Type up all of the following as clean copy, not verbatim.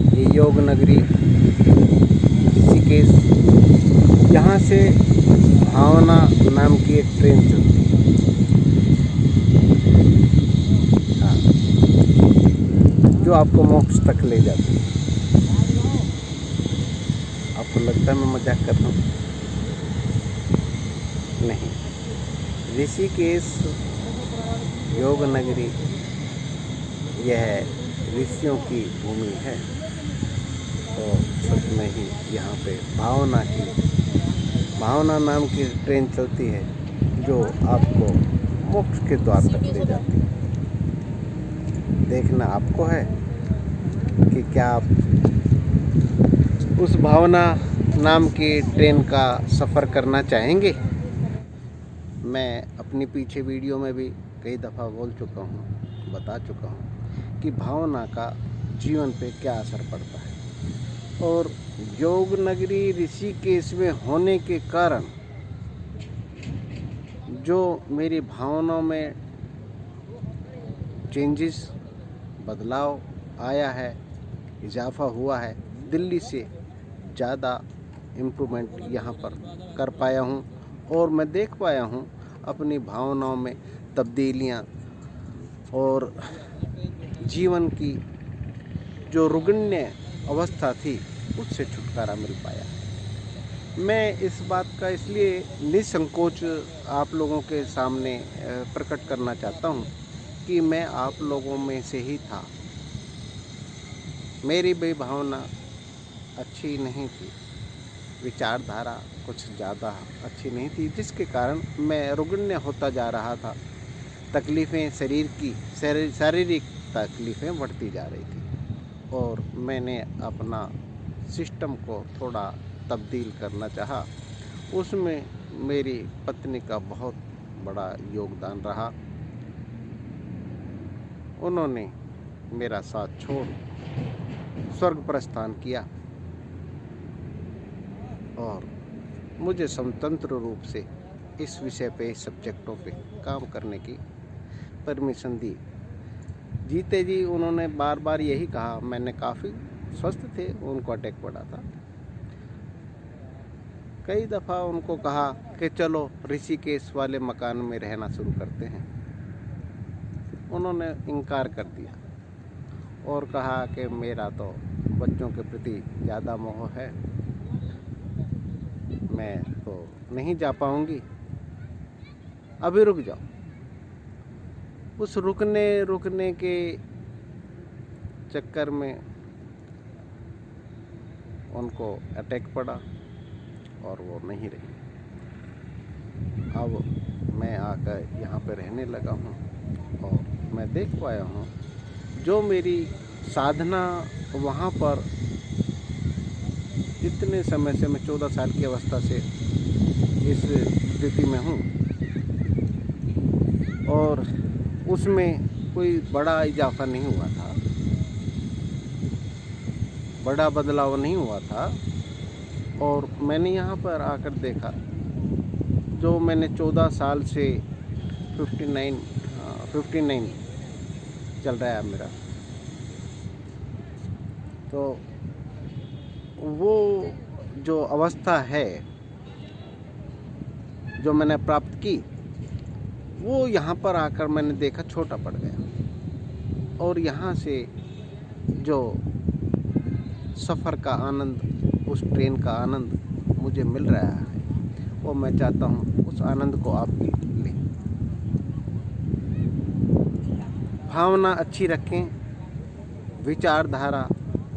ये योग नगरी ऋषिकेश, यहाँ से भावना नाम की एक ट्रेन चलती है। हाँ, जो आपको मोक्ष तक ले जाती है। आपको लगता है मैं मजाक कर रहा हूँ? नहीं, ऋषिकेश योग नगरी यह ऋषियों की भूमि है। तो सच में ही यहाँ पे भावना नाम की ट्रेन चलती है, जो आपको मोक्ष के द्वार तक ले जाती है। देखना आपको है कि क्या आप उस भावना नाम की ट्रेन का सफ़र करना चाहेंगे। मैं अपनी पीछे वीडियो में भी कई दफ़ा बोल चुका हूँ, बता चुका हूँ कि भावना का जीवन पे क्या असर पड़ता है। और योग नगरी ऋषिकेश में होने के कारण जो मेरी भावनाओं में चेंजेस, बदलाव आया है, इजाफा हुआ है, दिल्ली से ज़्यादा इम्प्रूवमेंट यहाँ पर कर पाया हूँ। और मैं देख पाया हूँ अपनी भावनाओं में तब्दीलियाँ, और जीवन की जो रुग्ण अवस्था थी उससे छुटकारा मिल पाया। मैं इस बात का इसलिए निसंकोच आप लोगों के सामने प्रकट करना चाहता हूँ कि मैं आप लोगों में से ही था। मेरी भी भावना अच्छी नहीं थी, विचारधारा कुछ ज़्यादा अच्छी नहीं थी, जिसके कारण मैं रुग्ण होता जा रहा था। तकलीफ़ें शारीरिक तकलीफ़ें बढ़ती जा रही थी। और मैंने अपना सिस्टम को थोड़ा तब्दील करना चाहा। उसमें मेरी पत्नी का बहुत बड़ा योगदान रहा। उन्होंने मेरा साथ छोड़ स्वर्ग प्रस्थान किया और मुझे स्वतंत्र रूप से इस विषय पे, इस सब्जेक्टों पे काम करने की परमिशन दी। जीते जी उन्होंने बार बार यही कहा, मैंने काफ़ी स्वस्थ थे, उनको अटैक पड़ा था। कई दफ़ा उनको कहा कि चलो ऋषिकेश वाले मकान में रहना शुरू करते हैं। उन्होंने इनकार कर दिया और कहा कि मेरा तो बच्चों के प्रति ज़्यादा मोह है, मैं तो नहीं जा पाऊँगी, अभी रुक जाओ। उस रुकने के चक्कर में उनको अटैक पड़ा और वो नहीं रही। अब मैं आकर यहाँ पे रहने लगा हूँ और मैं देख पाया हूँ जो मेरी साधना वहाँ पर इतने समय से, मैं 14 साल की अवस्था से इस स्थिति में हूँ और उसमें कोई बड़ा इजाफा नहीं हुआ था, बड़ा बदलाव नहीं हुआ था। और मैंने यहाँ पर आकर देखा, जो मैंने 14 साल से 59 चल रहा है मेरा, तो वो जो अवस्था है जो मैंने प्राप्त की, वो यहाँ पर आकर मैंने देखा छोटा पड़ गया। और यहाँ से जो सफ़र का आनंद, उस ट्रेन का आनंद मुझे मिल रहा है, वो मैं चाहता हूँ उस आनंद को आप भी लें। भावना अच्छी रखें, विचारधारा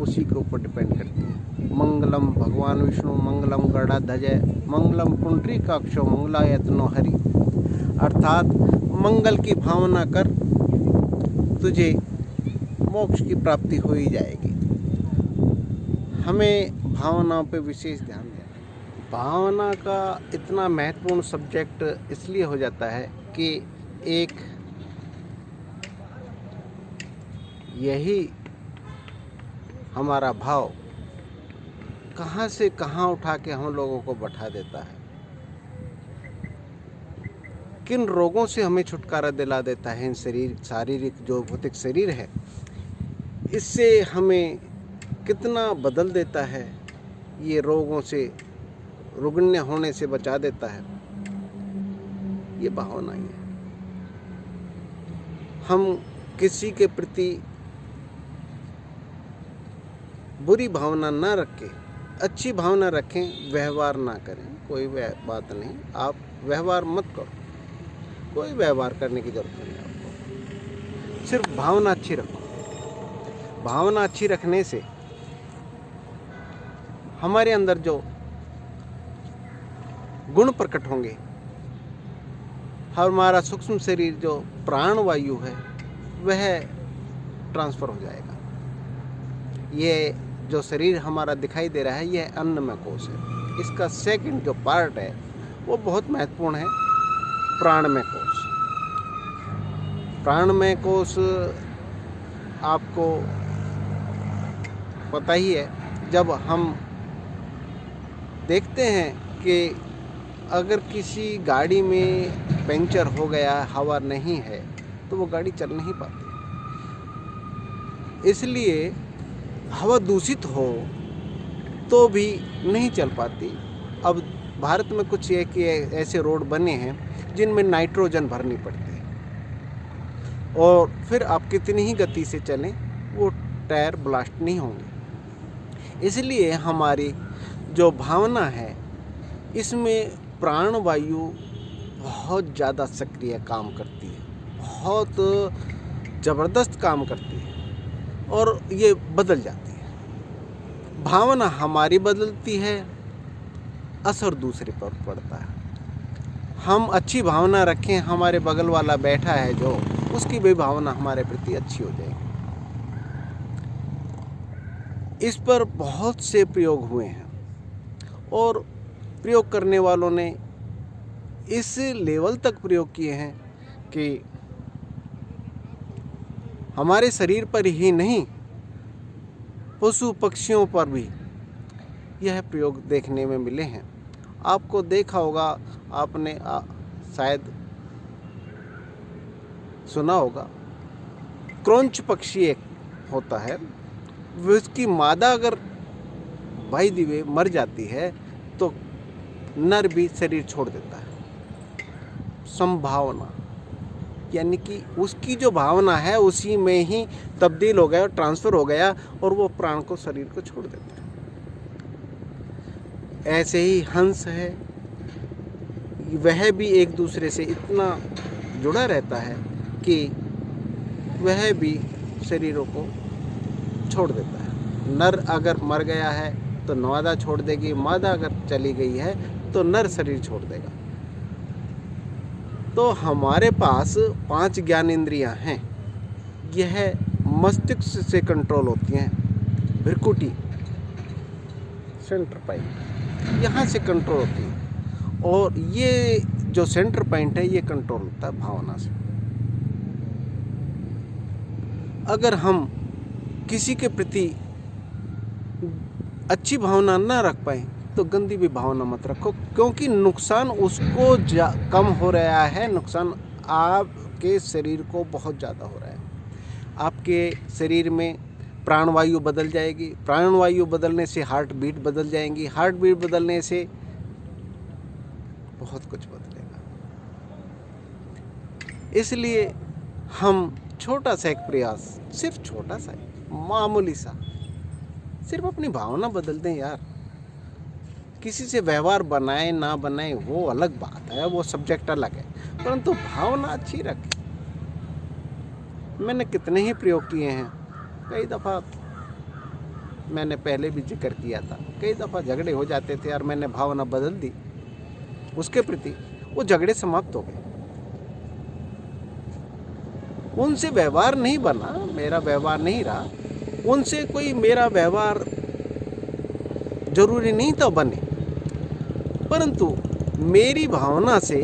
उसी के ऊपर डिपेंड करती है। मंगलम भगवान विष्णु मंगलम गरुड़ध्वज मंगलम पुंडरीकाक्षो मंगलायतनो हरि। अर्थात मंगल की भावना कर, तुझे मोक्ष की प्राप्ति हो ही जाएगी। हमें भावनाओं पे विशेष ध्यान देना। भावना का इतना महत्वपूर्ण सब्जेक्ट इसलिए हो जाता है कि एक यही हमारा भाव कहाँ से कहाँ उठा के हम लोगों को बैठा देता है, किन रोगों से हमें छुटकारा दिला देता है। इन शारीरिक जो भौतिक शरीर है, इससे हमें कितना बदल देता है, ये रोगों से, रुग्ण होने से बचा देता है, ये भावना ही है। हम किसी के प्रति बुरी भावना ना रखें, अच्छी भावना रखें, व्यवहार ना करें, कोई बात नहीं, आप व्यवहार मत करो, कोई व्यवहार करने की जरूरत नहीं आपको, सिर्फ भावना अच्छी रखो। भावना अच्छी रखने से हमारे अंदर जो गुण प्रकट होंगे, हमारा सूक्ष्म शरीर जो प्राण वायु है वह ट्रांसफर हो जाएगा। ये जो शरीर हमारा दिखाई दे रहा है यह अन्नमय कोश है, इसका सेकंड जो पार्ट है वो बहुत महत्वपूर्ण है, प्राणमय कोश। प्राणमय कोश आपको पता ही है, जब हम देखते हैं कि अगर किसी गाड़ी में पंचर हो गया, हवा नहीं है, तो वो गाड़ी चल नहीं पाती। इसलिए हवा दूषित हो तो भी नहीं चल पाती। अब भारत में कुछ एक ऐसे रोड बने हैं जिनमें नाइट्रोजन भरनी पड़ती है, और फिर आप कितनी ही गति से चलें वो टायर ब्लास्ट नहीं होंगे। इसलिए हमारी जो भावना है इसमें प्राणवायु बहुत ज़्यादा सक्रिय काम करती है, बहुत ज़बरदस्त काम करती है, और ये बदल जाती है। भावना हमारी बदलती है, असर दूसरे पर पड़ता है। हम अच्छी भावना रखें, हमारे बगल वाला बैठा है जो, उसकी भी भावना हमारे प्रति अच्छी हो जाएगी। इस पर बहुत से प्रयोग हुए हैं, और प्रयोग करने वालों ने इस लेवल तक प्रयोग किए हैं कि हमारे शरीर पर ही नहीं, पशु पक्षियों पर भी यह प्रयोग देखने में मिले हैं। आपको देखा होगा, आपने शायद सुना होगा, क्रंच पक्षी एक होता है, उसकी मादा अगर भाई दिवे मर जाती है तो नर भी शरीर छोड़ देता है। संभावना यानी कि उसकी जो भावना है उसी में ही तब्दील हो गया और ट्रांसफर हो गया, और वो प्राण को, शरीर को छोड़ देता है। ऐसे ही हंस है, वह भी एक दूसरे से इतना जुड़ा रहता है कि वह भी शरीरों को छोड़ देता है। नर अगर मर गया है तो मादा छोड़ देगी, मादा अगर चली गई है तो नर शरीर छोड़ देगा। तो हमारे पास 5 ज्ञानेंद्रियां हैं, यह मस्तिष्क से कंट्रोल होती हैं। भ्रिकुटी, सेंटर पॉइंट, यहाँ से कंट्रोल होती है, और ये जो सेंटर पॉइंट है ये कंट्रोल होता है भावना से। अगर हम किसी के प्रति अच्छी भावना ना रख पाए तो गंदी भी भावना मत रखो, क्योंकि नुकसान उसको कम हो रहा है, नुकसान आपके शरीर को बहुत ज़्यादा हो रहा है। आपके शरीर में प्राणवायु बदल जाएगी, प्राणवायु बदलने से हार्ट बीट बदल जाएंगी, हार्ट बीट बदलने से बहुत कुछ बदलेगा। इसलिए हम छोटा सा एक प्रयास, सिर्फ छोटा सा, मामूली सा, सिर्फ अपनी भावना बदल दें यार। किसी से व्यवहार बनाए ना बनाए वो अलग बात है, वो सब्जेक्ट अलग है, परंतु भावना अच्छी रखें। मैंने कितने ही प्रयोग किए हैं, कई दफ़ा मैंने पहले भी जिक्र किया था, कई दफ़ा झगड़े हो जाते थे यार, मैंने भावना बदल दी उसके प्रति, वो झगड़े समाप्त हो गए। उनसे व्यवहार नहीं बना, मेरा व्यवहार नहीं रहा, उनसे कोई मेरा व्यवहार जरूरी नहीं था बने, परंतु मेरी भावना से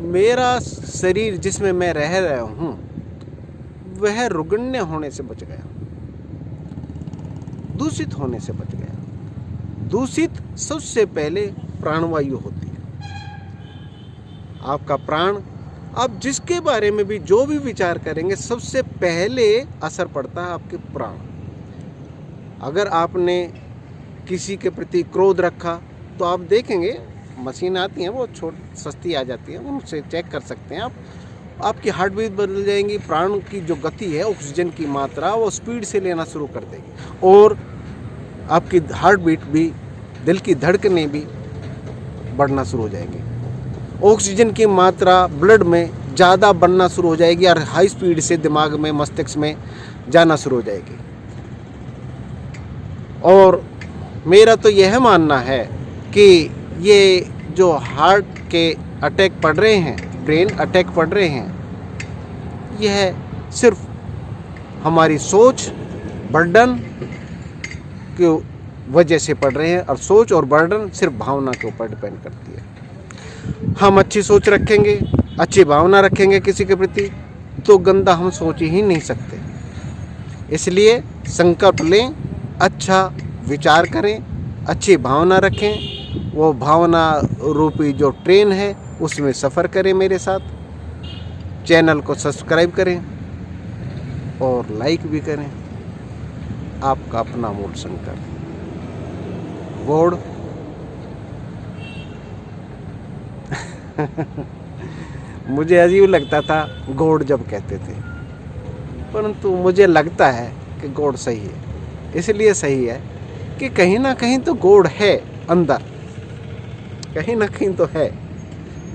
मेरा शरीर जिसमें मैं रह रहा हूँ वह रुग्ण होने से बच गया, दूषित होने से बच गया। दूषित सबसे पहले प्राणवायु होती है। आपका प्राण, आप जिसके बारे में भी जो भी विचार करेंगे सबसे पहले असर पड़ता है आपके प्राण। अगर आपने किसी के प्रति क्रोध रखा तो आप देखेंगे मशीन आती हैं, वो सस्ती आ जाती है, उनसे चेक कर सकते हैं आप। आपकी हार्ट बीट बदल जाएंगी, प्राण की जो गति है, ऑक्सीजन की मात्रा वो स्पीड से लेना शुरू कर देगी और आपकी हार्ट बीट भी, दिल की धड़कनें भी बढ़ना शुरू हो जाएंगी। ऑक्सीजन की मात्रा ब्लड में ज़्यादा बनना शुरू हो जाएगी और हाई स्पीड से दिमाग में, मस्तिष्क में जाना शुरू हो जाएगी। और मेरा तो यह मानना है कि ये जो हार्ट के अटैक पड़ रहे हैं, ब्रेन अटैक पड़ रहे हैं, यह सिर्फ हमारी सोच, बर्डन की वजह से पड़ रहे हैं। और सोच और बर्डन सिर्फ भावना के ऊपर डिपेंड करती है। हम अच्छी सोच रखेंगे, अच्छी भावना रखेंगे किसी के प्रति, तो गंदा हम सोच ही नहीं सकते। इसलिए संकल्प लें, अच्छा विचार करें, अच्छी भावना रखें, वो भावना रूपी जो ट्रेन है उसमें सफ़र करें मेरे साथ। चैनल को सब्सक्राइब करें और लाइक भी करें। आपका अपना मूल शंकर गॉड। मुझे अजीब लगता था गॉड जब कहते थे, परंतु मुझे लगता है कि गॉड सही है। इसलिए सही है कि कहीं ना कहीं तो गॉड है अंदर, कहीं ना कहीं तो है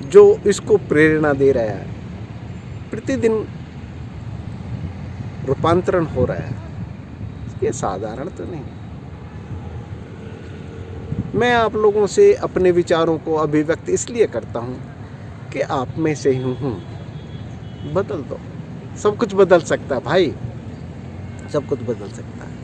जो इसको प्रेरणा दे रहा है। प्रतिदिन रूपांतरण हो रहा है, ये साधारण तो नहीं। मैं आप लोगों से अपने विचारों को अभिव्यक्त इसलिए करता हूँ कि आप में से ही हूँ। बदल दो, सब कुछ बदल सकता है भाई, सब कुछ बदल सकता है।